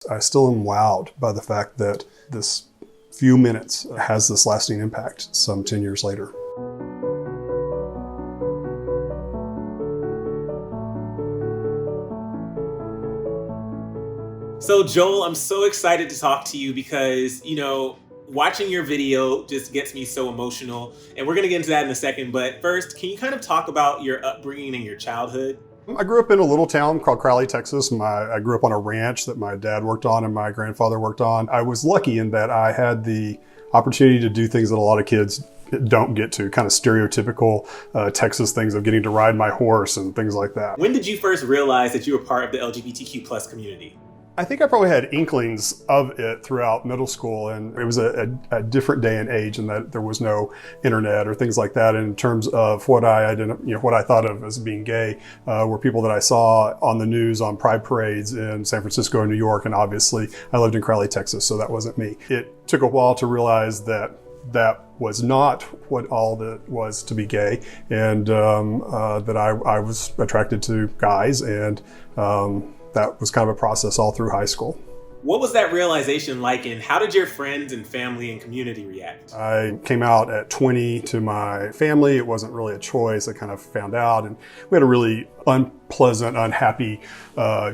I still am wowed by the fact that this few minutes has this lasting impact some 10 years later. So Joel, I'm so excited to talk to you because, watching your video just gets me so emotional. And we're going to get into that in a second. But first, can you kind of talk about your upbringing and your childhood? I grew up in a little town called Crowley, Texas. I grew up on a ranch that my dad worked on and my grandfather worked on. I was lucky in that I had the opportunity to do things that a lot of kids don't get to, kind of stereotypical Texas things of getting to ride my horse and things like that. When did you first realize that you were part of the LGBTQ plus community? I think I probably had inklings of it throughout middle school, and it was a different day and age in that there was no internet or things like that. In terms of what what I thought of as being gay, were people that I saw on the news on pride parades in San Francisco and New York, and obviously I lived in Crowley, Texas, so that wasn't me. It took a while to realize that that was not what all that was to be gay, and that I was attracted to guys, and that was kind of a process all through high school. What was that realization like, and how did your friends and family and community react? I came out at 20 to my family. It wasn't really a choice. I kind of found out, and we had a really unpleasant, unhappy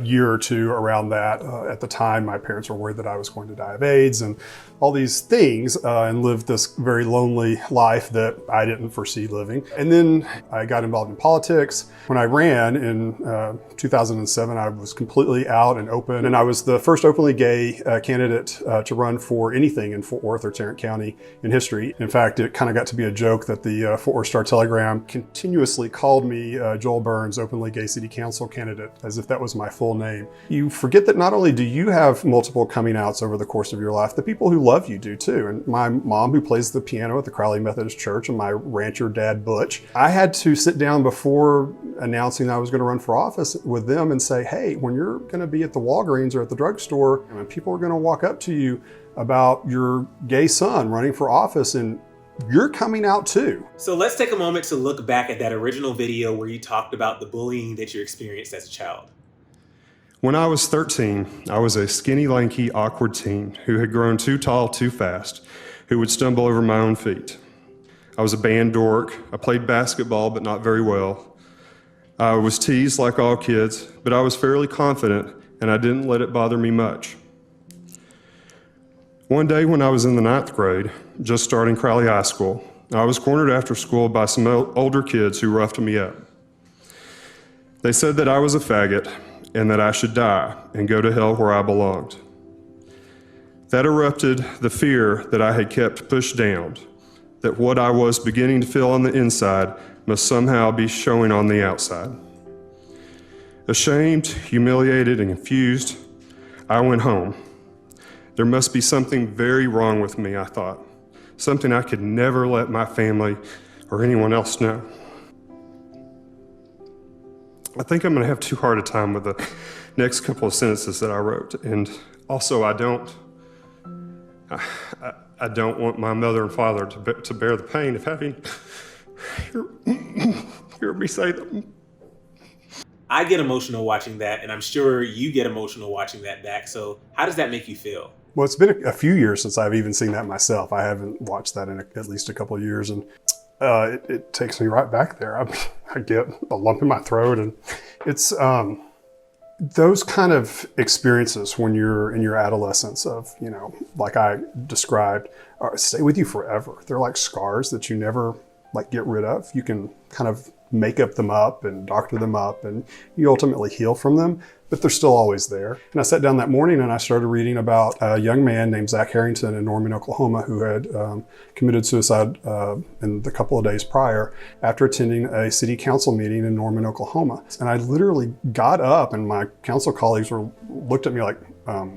year or two around that. At the time, my parents were worried that I was going to die of AIDS and all these things, and lived this very lonely life that I didn't foresee living. And then I got involved in politics. When I ran in 2007, I was completely out and open, and I was the first openly gay candidate to run for anything in Fort Worth or Tarrant County in history. In fact, it kind of got to be a joke that the Fort Worth Star-Telegram continuously called me Joel Burns, openly gay city council candidate, as if that was my full name. You forget that not only do you have multiple coming outs over the course of your life, the people who love you do too. And my mom, who plays the piano at the Crowley Methodist Church, and my rancher dad, Butch, I had to sit down before announcing I was going to run for office with them and say, hey, when you're going to be at the Walgreens or at the drugstore, and people are going to walk up to you about your gay son running for office, and you're coming out too. So let's take a moment to look back at that original video where you talked about the bullying that you experienced as a child. When I was 13, I was a skinny, lanky, awkward teen who had grown too tall too fast, who would stumble over my own feet. I was a band dork. I played basketball, but not very well. I was teased like all kids, but I was fairly confident, and I didn't let it bother me much. One day when I was in the 9th grade, just starting Crowley High School, I was cornered after school by some older kids who roughed me up. They said that I was a faggot and that I should die and go to hell where I belonged. That erupted the fear that I had kept pushed down, that what I was beginning to feel on the inside must somehow be showing on the outside. Ashamed, humiliated, and confused, I went home. There must be something very wrong with me, I thought. Something I could never let my family or anyone else know. I think I'm gonna have too hard a time with the next couple of sentences that I wrote. And also I don't want my mother and father to bear the pain of having hear me say them. I get emotional watching that, and I'm sure you get emotional watching that back. So how does that make you feel? Well, it's been a few years since I've even seen that myself. I haven't watched that in at least a couple of years, and it takes me right back there. I get a lump in my throat, and it's those kind of experiences when you're in your adolescence of, like I described, stay with you forever. They're like scars that you never get rid of. You can kind of make them up and doctor them up, and you ultimately heal from them, but they're still always there. And I sat down that morning and I started reading about a young man named Zach Harrington in Norman, Oklahoma, who had committed suicide in the couple of days prior after attending a city council meeting in Norman, Oklahoma. And I literally got up, and my council colleagues looked at me like,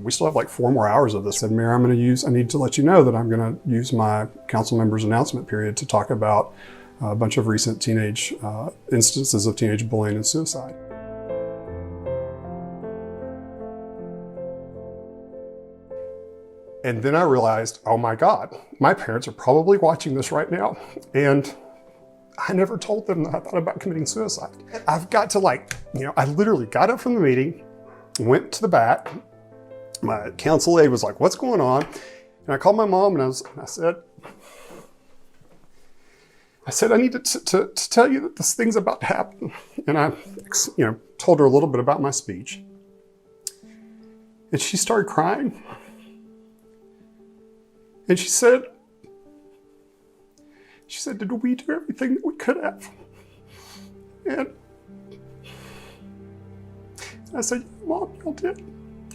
we still have 4 more hours of this. I said, Mayor, I need to let you know that I'm going to use my council members announcement period to talk about a bunch of recent teenage instances of teenage bullying and suicide. And then I realized, oh my God, my parents are probably watching this right now. And I never told them that I thought about committing suicide. I've got to I literally got up from the meeting, went to the back, my counsel aide was like, what's going on? And I called my mom and I said, I need to tell you that this thing's about to happen. And I, told her a little bit about my speech. And she started crying. And she said, did we do everything that we could have? And I said, Mom, you did.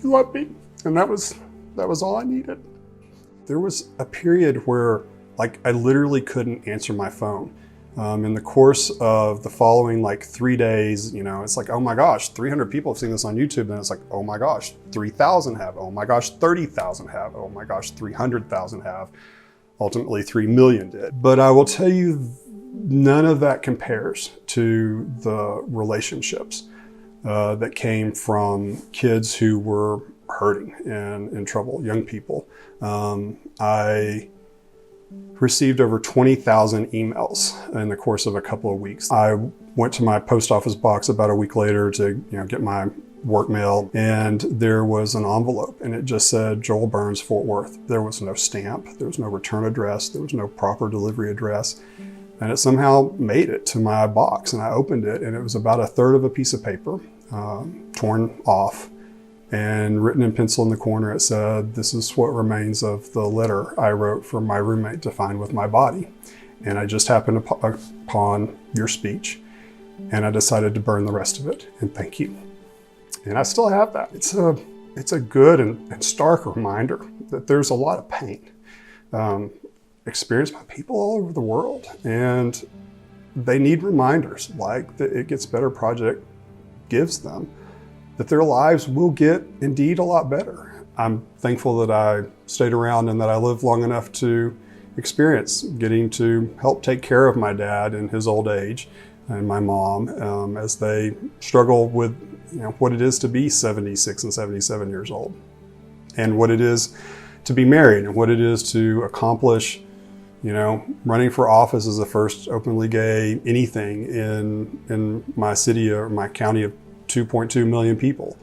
You loved me. And that was all I needed. There was a period where I literally couldn't answer my phone. In the course of the following 3 days, it's like, oh my gosh, 300 people have seen this on YouTube. And it's like, oh my gosh, 3,000 have. Oh my gosh, 30,000 have. Oh my gosh, 300,000 have. Ultimately, 3 million did. But I will tell you, none of that compares to the relationships that came from kids who were hurting and in trouble, young people. I received over 20,000 emails in the course of a couple of weeks. I went to my post office box about a week later to get my work mail, and there was an envelope and it just said Joel Burns, Fort Worth. There was no stamp, there was no return address, there was no proper delivery address. And it somehow made it to my box, and I opened it, and it was about a third of a piece of paper, torn off, and written in pencil in the corner. It said, this is what remains of the letter I wrote for my roommate to find with my body. And I just happened upon your speech, and I decided to burn the rest of it, and thank you. And I still have that. It's a good and stark reminder that there's a lot of pain experienced by people all over the world, and they need reminders like the It Gets Better Project gives them, that their lives will get indeed a lot better. I'm thankful that I stayed around and that I lived long enough to experience getting to help take care of my dad in his old age and my mom as they struggle with what it is to be 76 and 77 years old, and what it is to be married, and what it is to accomplish running for office as the first openly gay anything in my city or my county of 2.2 million people.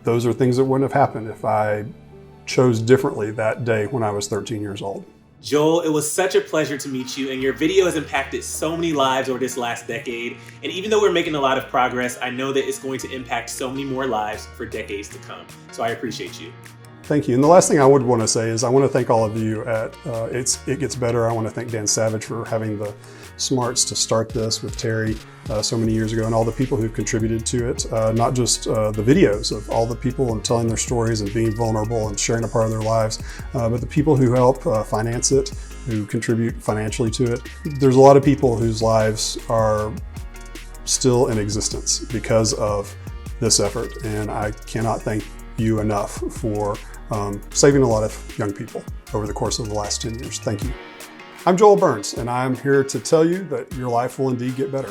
Those are things that wouldn't have happened if I chose differently that day when I was 13 years old. Joel, it was such a pleasure to meet you, and your video has impacted so many lives over this last decade. And even though we're making a lot of progress, I know that it's going to impact so many more lives for decades to come. So I appreciate you. Thank you. And the last thing I would want to say is I want to thank all of you at It Gets Better. I want to thank Dan Savage for having the smarts to start this with Terry so many years ago, and all the people who've contributed to it, not just the videos of all the people and telling their stories and being vulnerable and sharing a part of their lives, but the people who help finance it, who contribute financially to it. There's a lot of people whose lives are still in existence because of this effort, and I cannot thank you enough for saving a lot of young people over the course of the last 10 years. Thank you. I'm Joel Burns, and I'm here to tell you that your life will indeed get better.